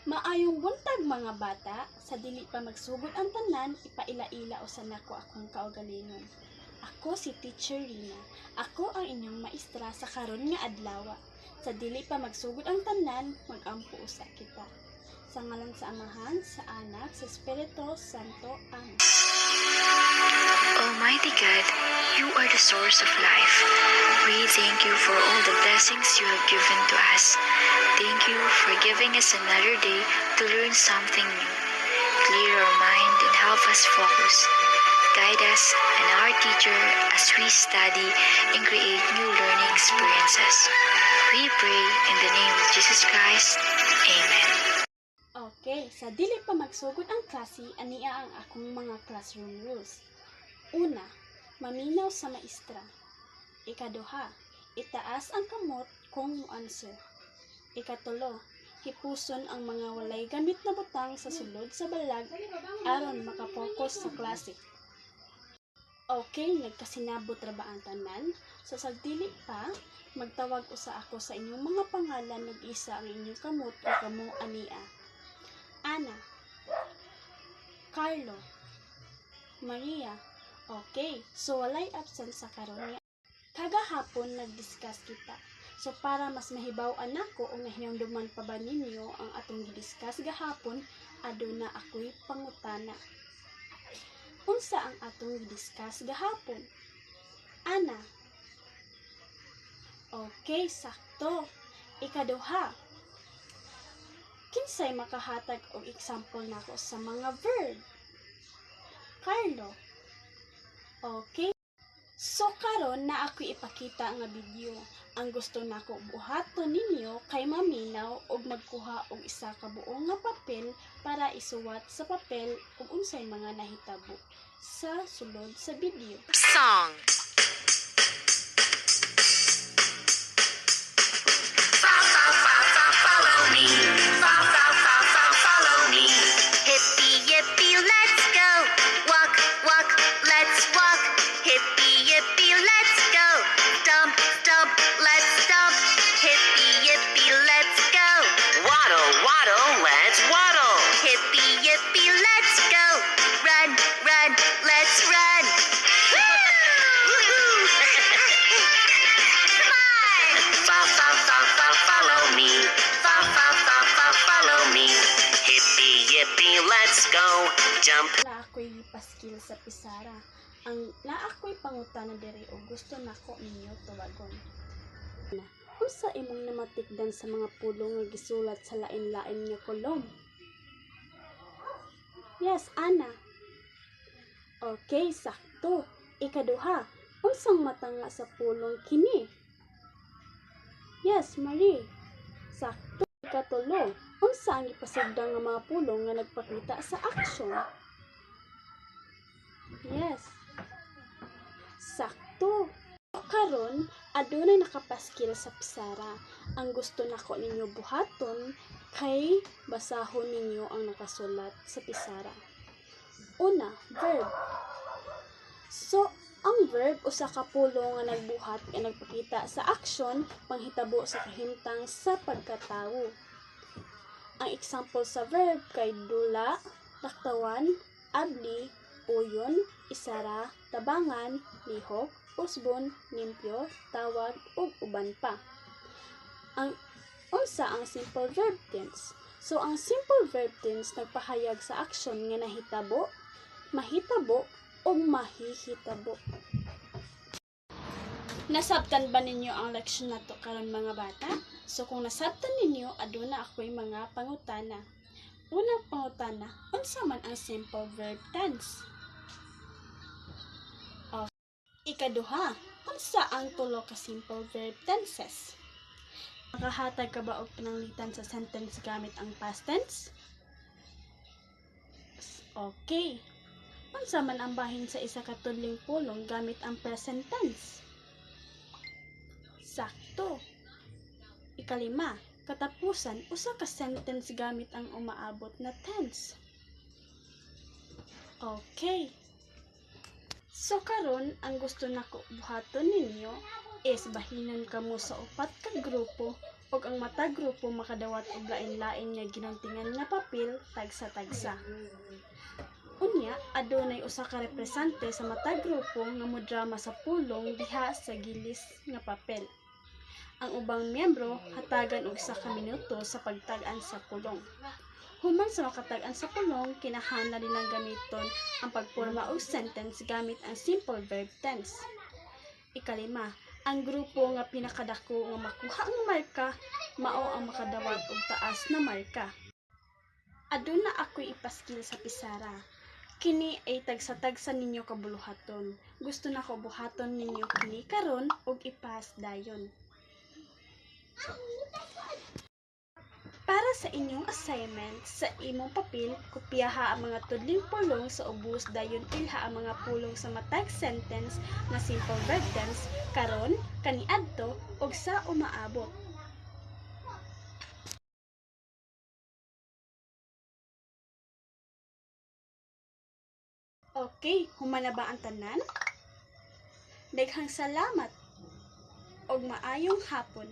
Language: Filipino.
Maayong buntag mga bata, sa dili pa magsugod ang tanan, ipaila-ila usa nako akong kaugalingon. Ako si Teacher Rina. Ako ang inyong maestra sa karon nga adlaw. Sa dili pa magsugod ang tanan, magampo usa kita. Sa ngalan sa Amahan, sa Anak, sa Espiritu Santo. Amen. Almighty God, you are the source of life. We thank you for all the blessings you have given to us. Thank you for giving us another day to learn something new. Clear our mind and help us focus. Guide us and our teacher as we study and create new learning experiences. We pray in the name of Jesus Christ. Amen. Okay, sa dili pa magsugod ang klase, ania ang akong mga classroom rules. Una, maminaw sa maestra. Ikaduha, itaas ang kamot kung mo answer. Ikatulo, hipuson ang mga walay gamit na butang sa sulod sa balag aron makapokus sa klase. Okay, nagkasinabot ra ba ang tanan? So sa dili pa, magtawag usa ako sa inyong mga pangalan ug isa ang inyong kamot o kamo ania. Ana, Carlo, Maria. Okay, so walay absent sa karon. Kagahapon nag-discuss kita. So para mas mahibaw-an nako o nahinumduman pa ba ninyo ang atong gi-discuss gahapon, aduna ako'y pangutana. Unsa ang atong gi-discuss gahapon? Ana. Okay, sakto. Ikaduha. Kinsay makahatag og example nako sa mga verb? Carlo. Okay. So karon na ako ipakita nga video. Ang gusto nako buhaton ninyo kay maminaw og magkuha og isa ka buong nga papel para isuwat sa papel ug unsay mga nahitabo sa sulod sa video. Song. Follow me. Follow me. Hippie yippee, let's go. Walk, walk, let's walk. Hippie yippee, let's go. Stomp, stomp, let's stomp. Hippie yippee, let's go. Waddle, waddle, let's waddle. Hippie yippee, let's go. Run, run, let's run. Woo-hoo! Come on! Follow me. Follow me. Hippie yippee, let's go. Jump. Na ako'y paskil sa pisara. Ang na ako'y pangutana diri o gusto nako ninyo tuwagon. Unsa imong namatikdan sa mga pulong nga gisulat sa lain-lain nga kolom? Yes, Ana. Okay, sakto. Ikaduha, unsang matanga sa pulong kini? Yes, Marie. Sakto. Ikatulo, unsa ang ipasigdang nga mga pulong nga nagpakita sa aksyon? Yes. Sakto. Karon, adunay nakapaskil sa pisara. Ang gusto nako ninyo buhaton kay basahon ninyo ang nakasulat sa pisara. Una, verb. So, ang verb usa ka pulong nga nagbuhat nga nagpakita sa aksyon panghitabo sa kahimtang sa pagkatawo. Ang example sa verb kay dula, laktawan, abli, uyon, isara, tabangan, lihok, usbon, limpyo, tawag, ug uban pa. Ang unsa ang simple verb tense? So ang simple verb tense nagpahayag sa aksyon nga nahitabo, mahitabo, o mahihitabo. Nasabtan ba ninyo ang leksyon nato karon mga bata? So kung nasabtan ninyo, aduna ako'y mga pangutana. Unang pangutana, unsa man ang simple verb tense? Ikaduha, unsa ang tulo ka simple verb tenses? Makahatag ka ba og pananglitan sa sentence gamit ang past tense? Okay. Unsa man ang bahin sa isa ka tudling pulong gamit ang present tense? Sakto. Ikalima, katapusan usa ka sentence gamit ang umaabot na tense. Okay. So karon ang gusto nako buhaton ninyo is bahinan kamo sa upat ka grupo og ang matag grupo makadawat og lain-lain nga ginantingan nga papel tagsa-tagsa. Unya, adunay usa ka represente sa matag grupo nga modrama sa pulong diha sa gilis nga papel. Ang ubang miyembro hatagan og 1 minuto sa pagtag-an sa pulong. Human sa makatag-an sa pulong, kinahanglan nilang gamiton ang pagporma og sentence gamit ang simple verb tense. Ikalima, ang grupo nga pinakadako nga makuha ang marka mao ang makadawat og taas na marka. Aduna ako'y ipaskil sa pisara. Kini ay tagsa-tagsa ninyo kabuluhaton. Gusto na ko buhaton ninyo kini karon og ipas dayon. Para sa inyong assignment, sa imong papel, kopyaha ang mga tudling pulong sa ubos dayon ilha ang mga pulong sa matag sentence nga simple verb tense karon, kaniadto ug sa umaabot. Okay, human na ba ang tanan? Daghang salamat og maayong hapon.